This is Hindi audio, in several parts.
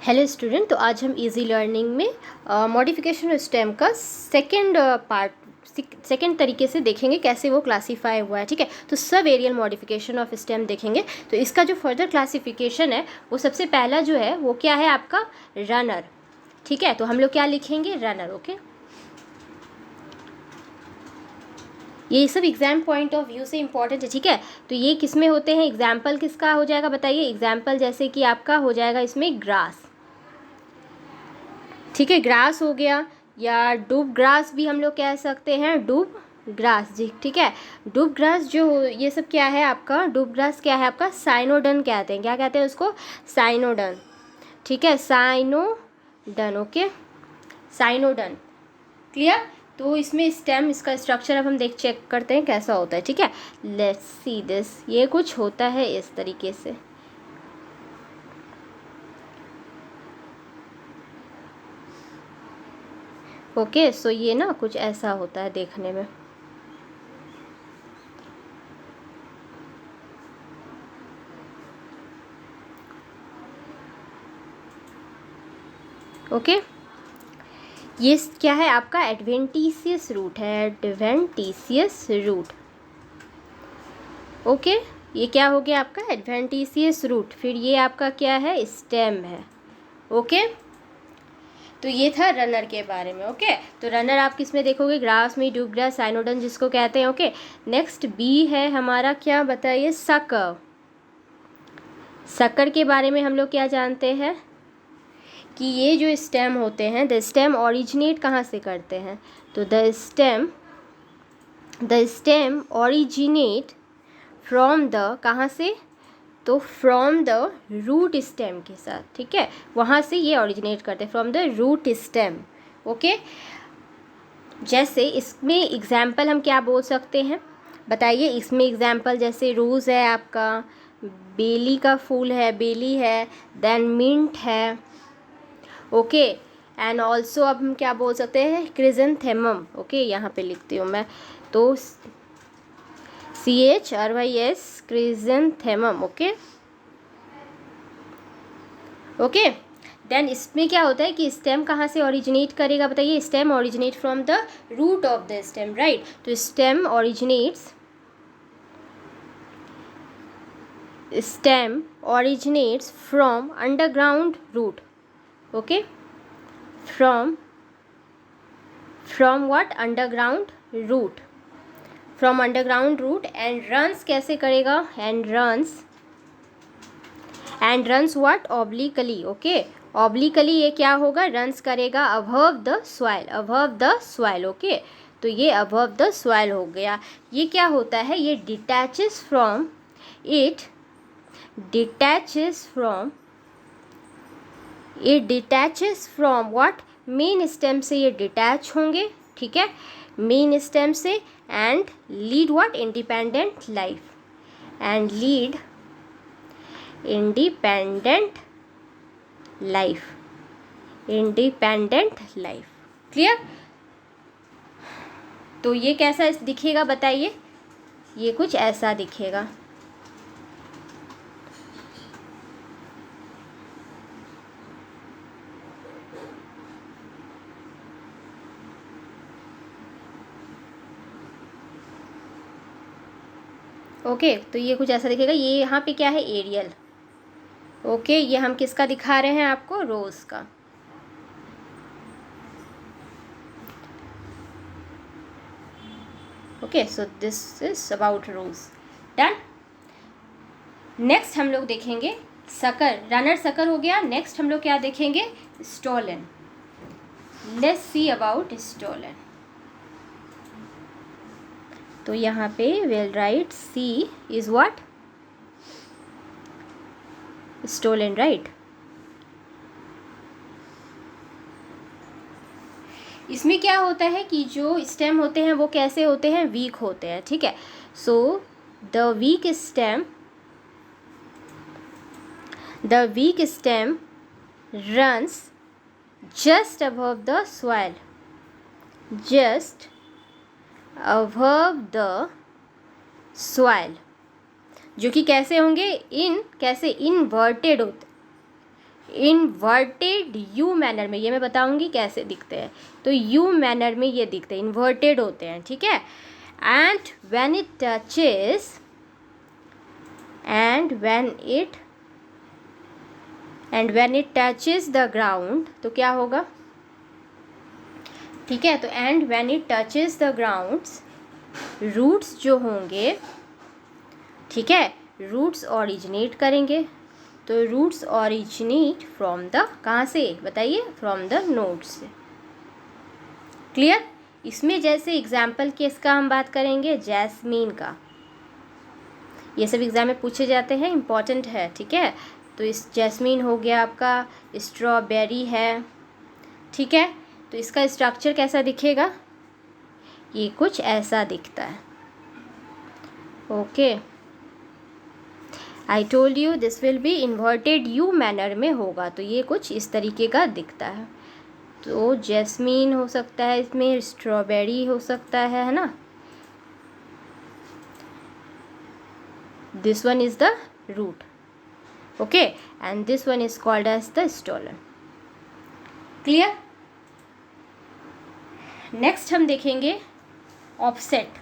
हेलो स्टूडेंट, तो आज हम इजी लर्निंग में मॉडिफिकेशन ऑफ स्टेम का सेकेंड तरीके से देखेंगे कैसे वो क्लासीफाई हुआ है। ठीक है, तो sub aerial modification of stem देखेंगे। तो इसका जो फर्दर क्लासिफिकेशन है वो सबसे पहला जो है वो क्या है आपका रनर। ठीक है, तो हम लोग क्या लिखेंगे रनर। ओके, ये सब एग्जाम पॉइंट ऑफ व्यू से इंपॉर्टेंट है। ठीक है, तो ये किस में होते हैं, एग्जाम्पल किसका हो जाएगा बताइए। एग्जाम्पल जैसे कि आपका हो जाएगा इसमें ग्रास। ठीक है, ग्रास हो गया, या डूब ग्रास भी हम लोग कह सकते हैं, डूब ग्रास जी। ठीक है, डूब ग्रास जो ये सब क्या है आपका, डूब ग्रास क्या है आपका साइनोडन कहते हैं। क्या कहते हैं उसको, साइनोडन। ठीक है, साइनोडन। Okay, साइनोडन, clear. तो इसमें स्टेम, इसका स्ट्रक्चर अब हम चेक करते हैं कैसा होता है। ठीक है, लेट्स सी दिस, ये कुछ होता है इस तरीके से। ओके, सो ये ना कुछ ऐसा होता है देखने में। ओके, ये क्या है आपका एडवेंटिशियस रूट है, एडवेंटिशियस रूट। ओके, ये क्या हो गया आपका एडवेंटिशियस रूट। फिर ये आपका क्या है स्टेम है। ओके, तो ये था रनर के बारे में। ओके, तो रनर आप किस में देखोगे, ग्रास में, डूब ग्रास, साइनोडन जिसको कहते हैं। ओके, नेक्स्ट बी है हमारा, क्या बताइए, सकर। सकर के बारे में हम लोग क्या जानते हैं कि ये जो स्टेम होते हैं, द स्टेम ओरिजिनेट कहाँ से करते हैं, तो the stem originate from the, कहाँ से, तो फ्रॉम द रूट स्टेम के साथ। ठीक है, वहाँ से ये ओरिजिनेट करते हैं, from the root stem. Okay, जैसे इसमें एग्जाम्पल हम क्या बोल सकते हैं बताइए। इसमें एग्जाम्पल जैसे रोज़ है आपका, बेली का फूल है, बेली है, देन मिंट है। ओके, एंड ऑल्सो अब हम क्या बोल सकते हैं, क्रिजेंथेमम। ओके, यहाँ पे लिखती हूँ मैं, तो CHRYS, क्रिजेंथेमम। ओके ओके, देन इसमें क्या होता है कि स्टेम कहाँ से ओरिजिनेट करेगा बताइए। Stem originate from the root of the stem, right. तो stem originates from underground root. Okay, from what, underground root, from underground root, and runs कैसे करेगा, and runs what, obliquely. Okay, obliquely ये क्या होगा, रन्स करेगा above the soil, above the soil. Okay, तो ये अबव द सॉइल हो गया। ये क्या होता है, ये detaches from what, main stem से ये डिटैच होंगे। ठीक है, मेन स्टेम से, and lead what, independent life, and lead independent life. Clear. तो ये कैसा दिखेगा बताइए, ये कुछ ऐसा दिखेगा। ओके, तो ये कुछ ऐसा दिखेगा। ये यहाँ पे क्या है, एरियल। ओके, ये हम किसका दिखा रहे हैं आपको, रोज का। Okay, so this is about rose, done. Next हम लोग देखेंगे सकर, रनर सकर हो गया। नेक्स्ट हम लोग क्या देखेंगे, stolon. Let's see about stolon. तो यहाँ पे we'll write C is what, stolen, right। इसमें क्या होता है कि जो स्टेम होते हैं वो कैसे होते हैं, वीक होते हैं। ठीक है, so the week stem runs just above the soil, just above the soil, जो कि कैसे होंगे, कैसे इन्वर्टेड होते, इन्वर्टेड यू मैनर में, ये मैं बताऊंगी कैसे दिखते हैं। तो यू मैनर में ये दिखते हैं, इन्वर्टेड होते हैं, ठीक है। And when it touches the ground, तो क्या होगा, ठीक है। तो and when it touches the grounds, roots जो होंगे, ठीक है, रूट्स ओरिजिनेट करेंगे। तो रूट्स ओरिजिनेट फ्रॉम द, कहाँ से बताइए, फ्रॉम द नोड्स से। क्लियर। इसमें जैसे एग्जाम्पल किसका हम बात करेंगे, जैस्मीन का। ये सब एग्जाम में पूछे जाते हैं, इम्पॉर्टेंट है, ठीक है। तो इस जैस्मीन हो गया आपका, स्ट्रॉबेरी है, ठीक है। तो इसका स्ट्रक्चर कैसा दिखेगा, ये कुछ ऐसा दिखता है। Okay, I told you this will be inverted you manner में होगा, तो ये कुछ इस तरीके का दिखता है। तो जैस्मीन हो सकता है, इसमें स्ट्रॉबेरी हो सकता है ना। This one is the root, okay, and this one is called as the stolon. Clear. Next हम देखेंगे ऑफसेट,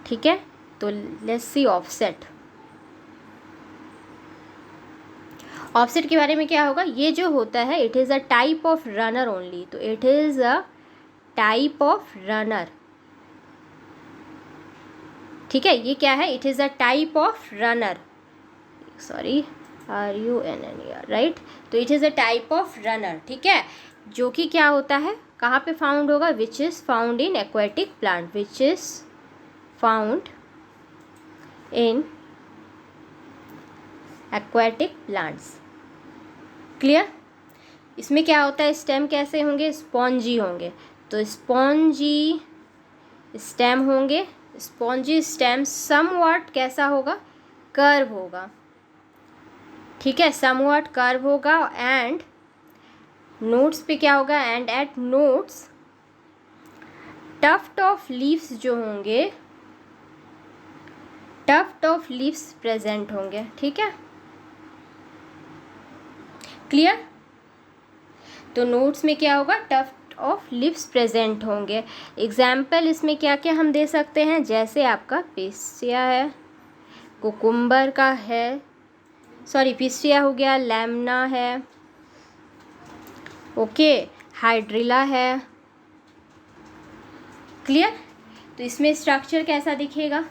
ठीक है। तो लेट्स सी ऑफसेट। ऑफसेट के बारे में क्या होगा, ये जो होता है it is a type of runner only. तो it is a type of runner, ठीक है। ये क्या है, it is a type of runner, sorry RUNNER, right. तो it is a type of runner, ठीक है, जो कि क्या होता है, कहाँ पे फाउंड होगा, which is found in aquatic plant, which is found in aquatic plants. Clear. इसमें क्या होता है, स्टेम कैसे होंगे, स्पॉन्जी होंगे। तो स्पॉन्जी स्टेम होंगे, स्पॉन्जी स्टेम समवॉट कैसा होगा, कर्व होगा, ठीक है, समवॉट कर्व होगा। एंड नोट्स पे क्या होगा, and at nodes tuft of leaves जो होंगे, टफ्ट ऑफ लीव्स प्रेजेंट होंगे, ठीक है। क्लियर। तो नोट्स में क्या होगा, टफ्ट ऑफ लीव्स प्रेजेंट होंगे। एग्जाम्पल इसमें क्या क्या हम दे सकते हैं, जैसे आपका पिस्टिया है, कुकुम्बर का है, सॉरी पिस्टिया हो गया, लैमना है, ओके, हाइड्रिला है। क्लियर। तो इसमें स्ट्रक्चर कैसा दिखेगा,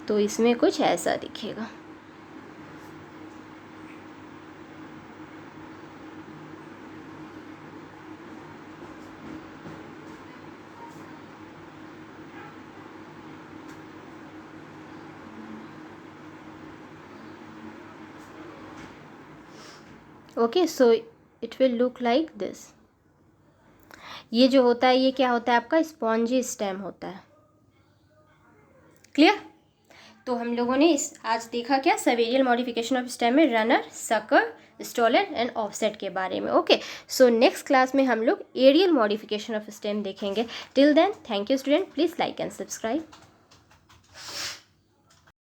तो इसमें कुछ ऐसा दिखेगा। Okay, so it will look like this. ये जो होता है, ये क्या होता है, आपका स्पॉन्जी स्टेम होता है। क्लियर। तो हम लोगों ने इस आज देखा क्या, सवेरियल मॉडिफिकेशन ऑफ स्टेम में runner, sucker, stolon and offset के बारे में। ओके, सो नेक्स्ट क्लास में हम लोग एरियल मॉडिफिकेशन ऑफ स्टेम देखेंगे। Till then, thank you student, please like and subscribe.